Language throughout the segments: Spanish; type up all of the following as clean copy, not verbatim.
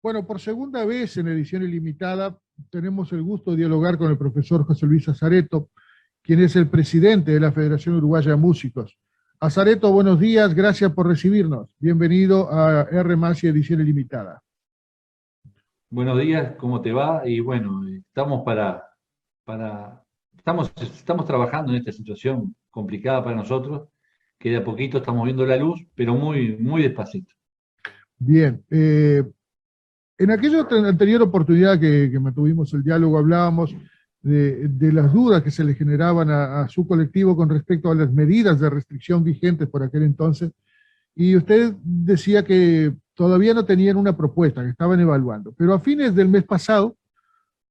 Bueno, por segunda vez en edición ilimitada tenemos el gusto de dialogar con el profesor José Luis Azareto, quien es el presidente de la Federación Uruguaya de Músicos. Azareto, buenos días, gracias por recibirnos. Bienvenido a R+ y edición ilimitada. Buenos días, ¿cómo te va? Y bueno, estamos estamos trabajando en esta situación complicada para nosotros, que de a poquito estamos viendo la luz, pero muy despacito. Bien, en aquella anterior oportunidad que mantuvimos el diálogo, hablábamos de las dudas que se le generaban a su colectivo con respecto a las medidas de restricción vigentes por aquel entonces, y usted decía que todavía no tenían una propuesta, que estaban evaluando, pero a fines del mes pasado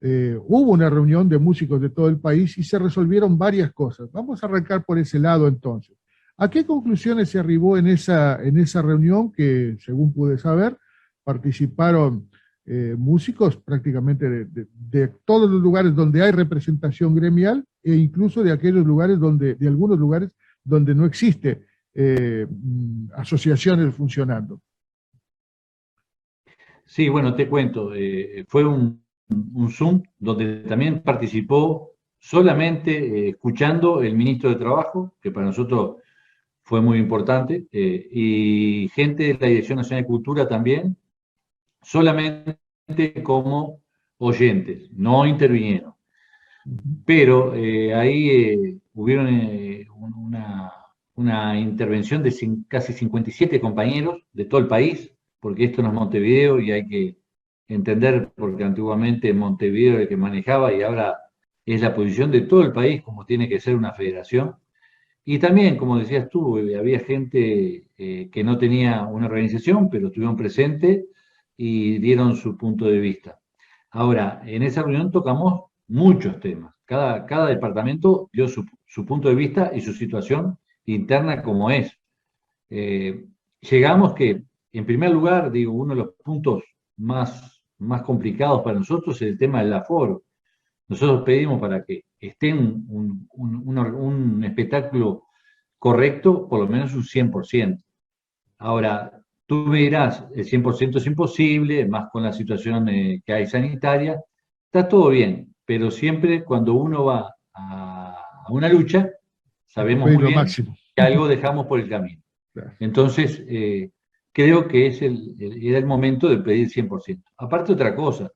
hubo una reunión de músicos de todo el país y se resolvieron varias cosas. Vamos a arrancar por ese lado entonces. ¿A qué conclusiones se arribó en esa reunión que, según pude saber, participaron músicos prácticamente de todos los lugares donde hay representación gremial e incluso de aquellos lugares de algunos lugares donde no existe asociaciones funcionando? Sí, bueno, te cuento, fue un Zoom donde también participó solamente escuchando el ministro de Trabajo, que para nosotros fue muy importante, y gente de la Dirección Nacional de Cultura también, solamente como oyentes, no intervinieron. Pero ahí hubieron una intervención de casi 57 compañeros de todo el país, porque esto no es Montevideo y hay que entender, porque antiguamente Montevideo era el que manejaba y ahora es la posición de todo el país como tiene que ser una federación. Y también, como decías tú, había gente que no tenía una organización, pero estuvieron presentes y dieron su punto de vista. Ahora, en esa reunión tocamos muchos temas. Cada departamento dio su punto de vista y su situación interna como es. Eh, Llegamos que, en primer lugar, digo, uno de los puntos más complicados para nosotros es el tema del aforo. Nosotros pedimos para que esté un espectáculo correcto, por lo menos un 100%. Ahora, tú me dirás, el 100% es imposible, más con la situación que hay sanitaria, está todo bien, pero siempre cuando uno va a una lucha, Hay que sabemos pedir muy lo bien máximo. que algo dejamos por el camino. Entonces, creo que era el momento de pedir 100%. Aparte otra cosa,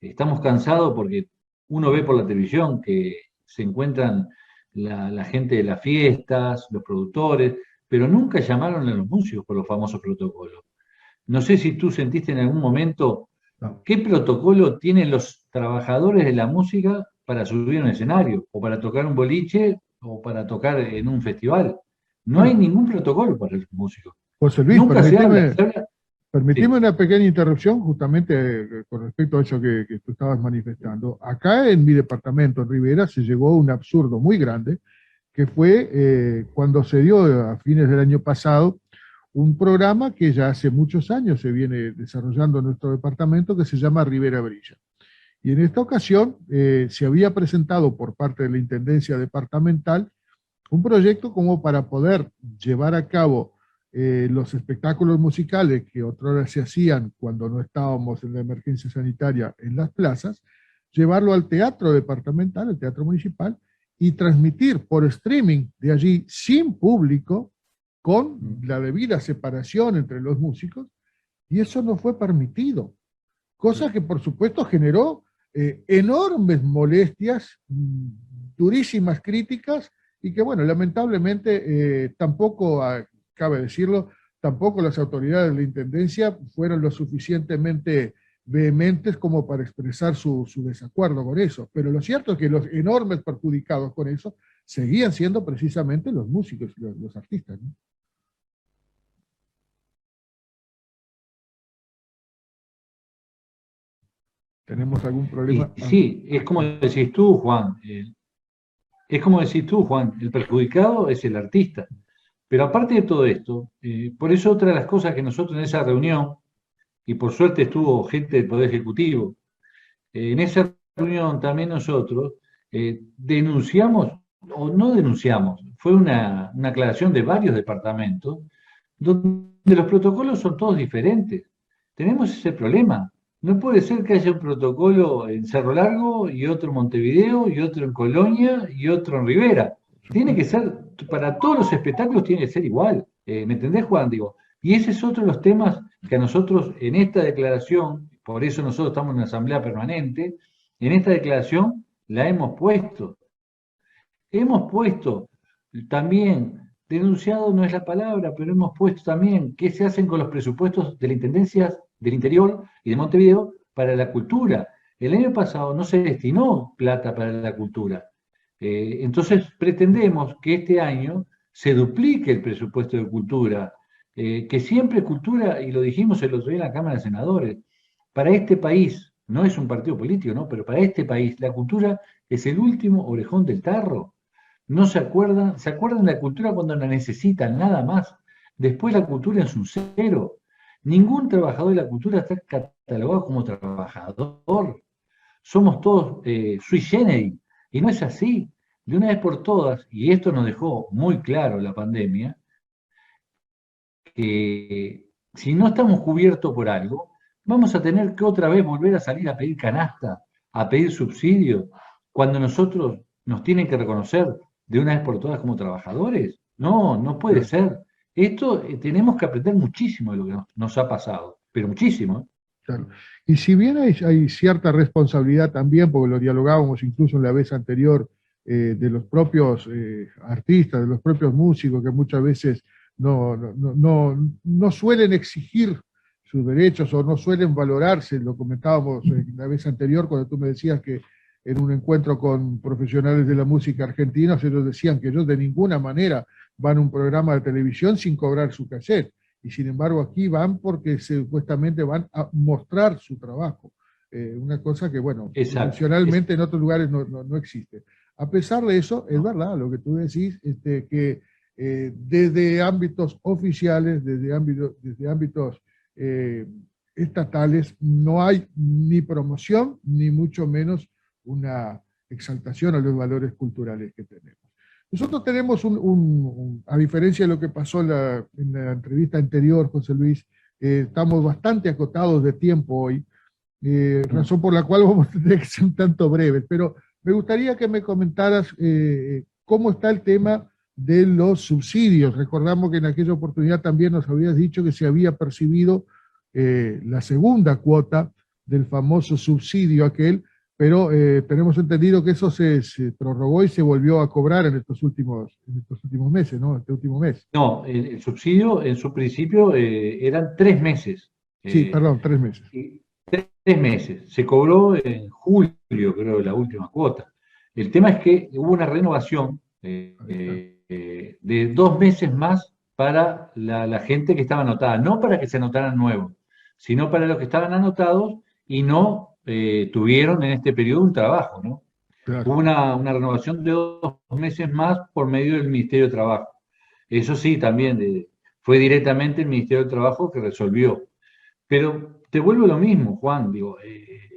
estamos cansados porque uno ve por la televisión que se encuentran la gente de las fiestas, los productores, pero nunca llamaron a los músicos por los famosos protocolos. No sé si tú sentiste en algún momento No. qué protocolo tienen los trabajadores de la música para subir a un escenario, o para tocar un boliche, o para tocar en un festival. No hay Bueno, ningún protocolo para los músicos. José Luis, Nunca se habla, se habla. permitime Sí, una pequeña interrupción justamente con respecto a eso que tú estabas manifestando. Acá en mi departamento, en Rivera, se llegó a un absurdo muy grande, que fue cuando se dio a fines del año pasado un programa que ya hace muchos años se viene desarrollando en nuestro departamento, que se llama Rivera Brilla. Y en esta ocasión se había presentado por parte de la Intendencia Departamental un proyecto como para poder llevar a cabo los espectáculos musicales que otrora se hacían cuando no estábamos en la emergencia sanitaria en las plazas, llevarlo al teatro departamental, al teatro municipal, y transmitir por streaming de allí sin público, con la debida separación entre los músicos, y eso no fue permitido. Cosa que por supuesto generó enormes molestias, durísimas críticas, y que bueno, lamentablemente tampoco, cabe decirlo, tampoco las autoridades de la Intendencia fueron lo suficientemente vehementes como para expresar su desacuerdo con eso. Pero lo cierto es que los enormes perjudicados con eso seguían siendo precisamente los músicos y los artistas, ¿no? ¿Tenemos algún problema? y sí, es como decís tú, Juan, el perjudicado es el artista. Pero aparte de todo esto, por eso otra de las cosas que nosotros en esa reunión, y por suerte estuvo gente del Poder Ejecutivo, en esa reunión también nosotros denunciamos, o no denunciamos, fue una aclaración de varios departamentos, donde los protocolos son todos diferentes. Tenemos ese problema. No puede ser que haya un protocolo en Cerro Largo y otro en Montevideo y otro en Colonia y otro en Rivera. Tiene que ser, para todos los espectáculos tiene que ser igual. ¿Me entendés, Juan? Digo, y ese es otro de los temas que a nosotros en esta declaración, por eso nosotros estamos en una asamblea permanente, en esta declaración la hemos puesto. Hemos puesto también, denunciado no es la palabra, pero hemos puesto también qué se hacen con los presupuestos de la Intendencia del Interior y de Montevideo para la cultura. El año pasado no se destinó plata para la cultura. Entonces pretendemos que este año se duplique el presupuesto de cultura, que siempre cultura, y lo dijimos el otro día en la Cámara de Senadores, para este país, no es un partido político, ¿no? Pero para este país la cultura es el último orejón del tarro. No se acuerdan de la cultura cuando la necesitan, nada más. Después la cultura es un cero. Ningún trabajador de la cultura está catalogado como trabajador. Somos todos sui generis, y no es así. De una vez por todas, y esto nos dejó muy claro la pandemia, que si no estamos cubiertos por algo, vamos a tener que otra vez volver a salir a pedir canasta, a pedir subsidio, cuando nosotros nos tienen que reconocer de una vez por todas como trabajadores. No, no puede ser. Esto tenemos que aprender muchísimo de lo que nos ha pasado, pero muchísimo. Claro. Y si bien hay cierta responsabilidad también, porque lo dialogábamos incluso en la vez anterior, de los propios artistas, de los propios músicos, que muchas veces no suelen exigir sus derechos o no suelen valorarse, lo comentábamos la vez anterior cuando tú me decías que en un encuentro con profesionales de la música argentinos, ellos decían que ellos de ninguna manera van a un programa de televisión sin cobrar su cassette. Y sin embargo aquí van porque supuestamente van a mostrar su trabajo. Una cosa que, bueno, tradicionalmente en otros lugares no existe. A pesar de eso, es verdad lo que tú decís, que desde ámbitos oficiales, desde ámbitos estatales, no hay ni promoción, ni mucho menos una exaltación a los valores culturales que tenemos. Nosotros tenemos a diferencia de lo que pasó en la entrevista anterior, José Luis, estamos bastante acotados de tiempo hoy, razón por la cual vamos a tener que ser un tanto breves, pero me gustaría que me comentaras cómo está el tema de los subsidios. Recordamos que en aquella oportunidad también nos habías dicho que se había percibido la segunda cuota del famoso subsidio aquel, pero tenemos entendido que eso se prorrogó y se volvió a cobrar en estos últimos meses, ¿no? Este último mes. No, el subsidio en su principio eran 3 meses. Sí, perdón, 3 meses. 3 meses. Se cobró en julio, creo, la última cuota. El tema es que hubo una renovación de 2 meses más para la gente que estaba anotada, no para que se anotaran nuevos, sino para los que estaban anotados y no tuvieron en este periodo un trabajo, ¿no? Claro. Hubo una renovación de 2 meses más por medio del Ministerio de Trabajo. Eso sí, también fue directamente el Ministerio de Trabajo que resolvió. Pero te vuelvo lo mismo, Juan, digo,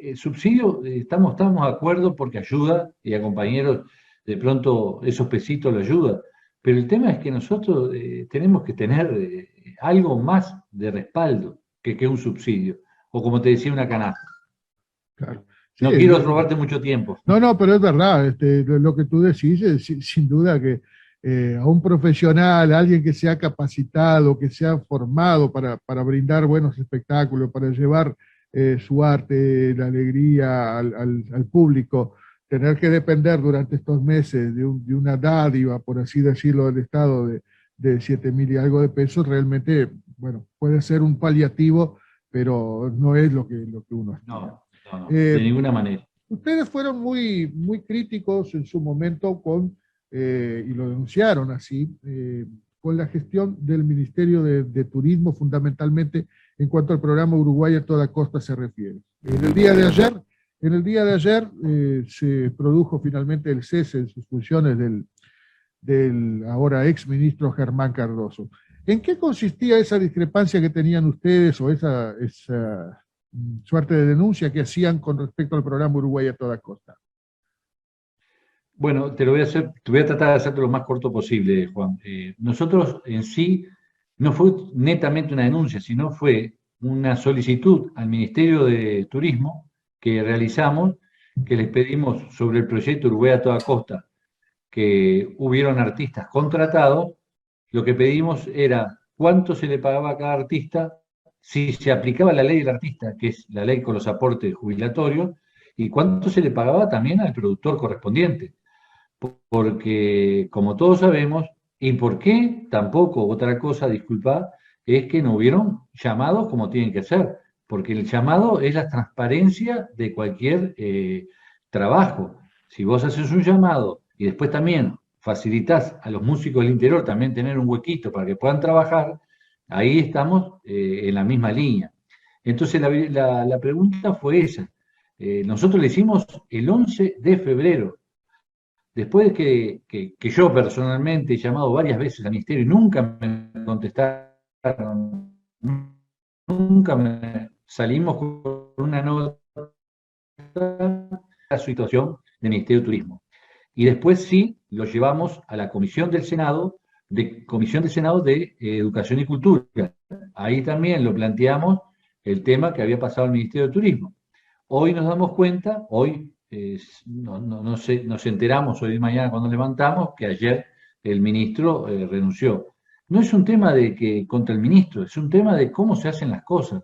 el subsidio, estamos de acuerdo porque ayuda, y a compañeros de pronto esos pesitos lo ayudan, pero el tema es que nosotros tenemos que tener algo más de respaldo que un subsidio, o como te decía, una canasta. Claro. Sí, no quiero robarte mucho tiempo. No, pero es verdad, lo que tú decís es sin duda que a un profesional, a alguien que sea capacitado, que sea formado para brindar buenos espectáculos, para llevar su arte, la alegría al público, tener que depender durante estos meses de una dádiva, por así decirlo, del Estado de 7.000 y algo de pesos, realmente, bueno, puede ser un paliativo, pero no es lo que uno espera. No, de ninguna manera. Ustedes fueron muy críticos en su momento y lo denunciaron así, con la gestión del Ministerio de Turismo, fundamentalmente en cuanto al programa Uruguay a toda costa se refiere. En el día de ayer se produjo finalmente el cese en sus funciones del ahora ex ministro Germán Cardoso. ¿En qué consistía esa discrepancia que tenían ustedes o esa suerte de denuncia que hacían con respecto al programa Uruguay a toda costa? Bueno, te voy a tratar de hacerte lo más corto posible, Juan. Nosotros en sí no fue netamente una denuncia, sino fue una solicitud al Ministerio de Turismo que realizamos, que les pedimos sobre el proyecto Uruguay a toda costa, que hubieron artistas contratados. Lo que pedimos era cuánto se le pagaba a cada artista, si se aplicaba la ley del artista, que es la ley con los aportes jubilatorios, y cuánto se le pagaba también al productor correspondiente. Porque, como todos sabemos, y por qué tampoco, otra cosa, disculpa, es que no hubieron llamados como tienen que ser, porque el llamado es la transparencia de cualquier trabajo. Si vos haces un llamado y después también facilitas a los músicos del interior también tener un huequito para que puedan trabajar, ahí estamos en la misma línea. Entonces la pregunta fue esa. Nosotros le hicimos el 11 de febrero. Después de que yo personalmente he llamado varias veces al ministerio y nunca me contestaron, nunca salimos con una nota a la situación del Ministerio de Turismo. Y después sí lo llevamos a la Comisión del Senado, de Educación y Cultura. Ahí también lo planteamos el tema que había pasado al Ministerio de Turismo. Hoy nos damos cuenta, hoy nos enteramos hoy y mañana cuando levantamos que ayer el ministro renunció. No es un tema de que contra el ministro, es un tema de cómo se hacen las cosas.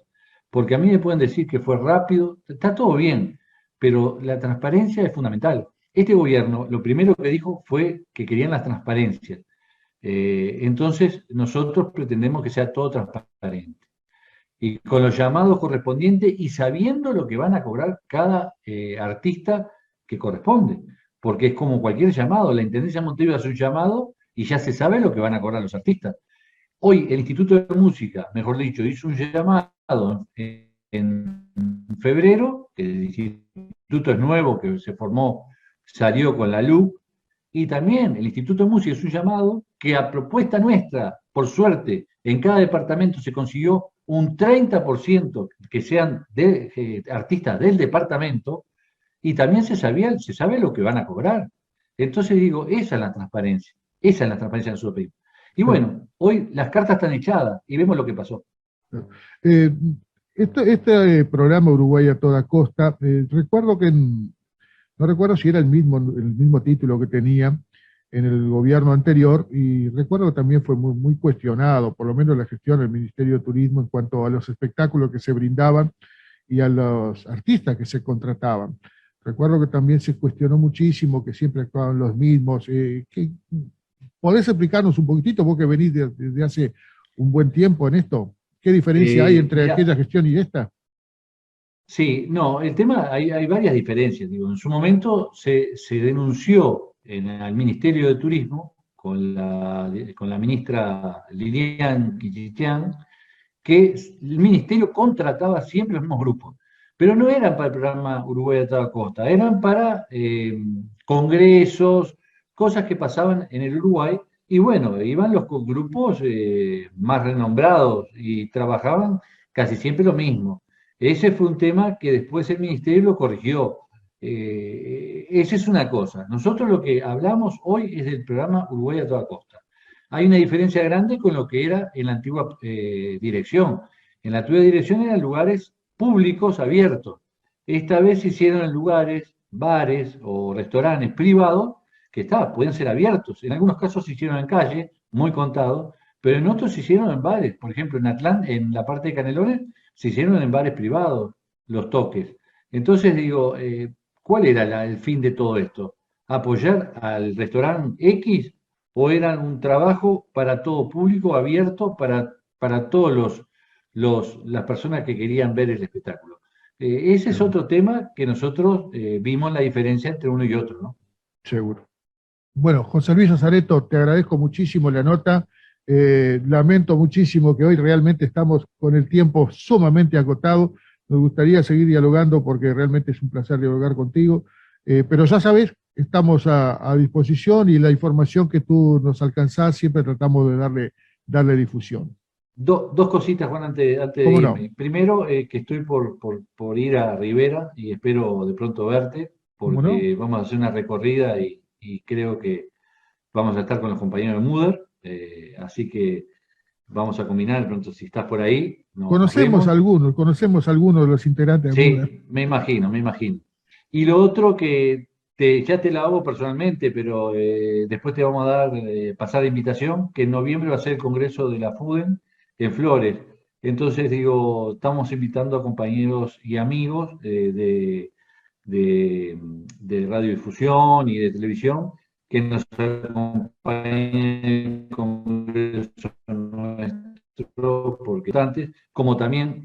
Porque a mí me pueden decir que fue rápido, está todo bien, pero la transparencia es fundamental. Este gobierno lo primero que dijo fue que querían las transparencias. Entonces nosotros pretendemos que sea todo transparente y con los llamados correspondientes y sabiendo lo que van a cobrar cada artista que corresponde, porque es como cualquier llamado, la Intendencia de Montevideo hace un llamado y ya se sabe lo que van a cobrar los artistas. Hoy el Instituto de Música, mejor dicho, hizo un llamado en febrero, que el instituto es nuevo, que se formó, salió con la LUC, y también el Instituto de Música hizo un llamado que a propuesta nuestra, por suerte, en cada departamento se consiguió un 30% que sean artistas del departamento, y también se sabe lo que van a cobrar. Entonces digo, esa es la transparencia de nuestro país. Y bueno, hoy las cartas están echadas y vemos lo que pasó. Eh, este programa Uruguay a toda costa, recuerdo que, no recuerdo si era el mismo título que tenía en el gobierno anterior, y recuerdo que también fue muy cuestionado, por lo menos la gestión del Ministerio de Turismo en cuanto a los espectáculos que se brindaban y a los artistas que se contrataban. Recuerdo que también se cuestionó muchísimo, que siempre actuaban los mismos. ¿Podés explicarnos un poquitito, vos que venís desde hace un buen tiempo en esto? ¿Qué diferencia hay entre aquella gestión y esta? Sí, no, el tema, hay varias diferencias. Digo, en su momento se denunció al Ministerio de Turismo con la ministra Lilian Quintián que el ministerio contrataba siempre los mismos grupos, pero no eran para el programa Uruguay a toda costa, eran para congresos, cosas que pasaban en el Uruguay, y bueno, iban los grupos más renombrados y trabajaban casi siempre lo mismo. Ese fue un tema que después el ministerio lo corrigió. Esa es una cosa. Nosotros lo que hablamos hoy es del programa Uruguay a toda costa. Hay una diferencia grande con lo que era en la antigua dirección. En la antigua dirección eran lugares públicos abiertos. Esta vez se hicieron en lugares, bares o restaurantes privados que pueden ser abiertos. En algunos casos se hicieron en calle, muy contado, pero en otros se hicieron en bares. Por ejemplo, en la parte de Canelones, se hicieron en bares privados los toques. Entonces digo, ¿cuál era el fin de todo esto? ¿Apoyar al restaurante X o era un trabajo para todo público, abierto para todos las personas que querían ver el espectáculo? Ese es otro tema que nosotros vimos la diferencia entre uno y otro, ¿no? Seguro. Bueno, José Luis Azareto, te agradezco muchísimo la nota. Lamento muchísimo que hoy realmente estamos con el tiempo sumamente agotado. Nos gustaría seguir dialogando porque realmente es un placer dialogar contigo. Pero ya sabes, estamos a disposición y la información que tú nos alcanzás siempre tratamos de darle difusión. Dos cositas, Juan, antes de ¿Cómo irme. no? Primero, que estoy por ir a Rivera y espero de pronto verte, ¿Cómo no? porque vamos a hacer una recorrida y creo que vamos a estar con los compañeros de Muder, así que vamos a combinar, pronto si estás por ahí, nos Conocemos vemos. algunos de los integrantes de Buda. Sí, me imagino, me imagino. Y lo otro que ya te la hago personalmente, pero después te vamos a dar, pasar de invitación, que en noviembre va a ser el Congreso de la FUDEN en Flores. Entonces, digo, estamos invitando a compañeros y amigos de, de radiodifusión y de televisión que nos acompañen en el Congreso nuestro, porque antes, como también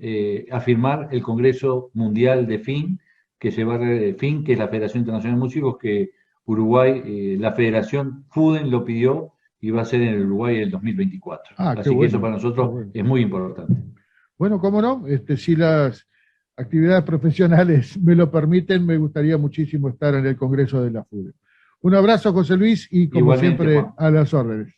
afirmar el Congreso Mundial de FIN, que se va a FIN, que es la Federación Internacional de Músicos, que Uruguay, la Federación FUDEN lo pidió y va a ser en el Uruguay el 2024. Ah, qué Así que eso bueno, para qué nosotros bueno. es muy importante. Bueno, cómo no, si las actividades profesionales me lo permiten, me gustaría muchísimo estar en el Congreso de la FUDE. Un abrazo, José Luis, y como Igualmente, siempre, Juan. a las órdenes.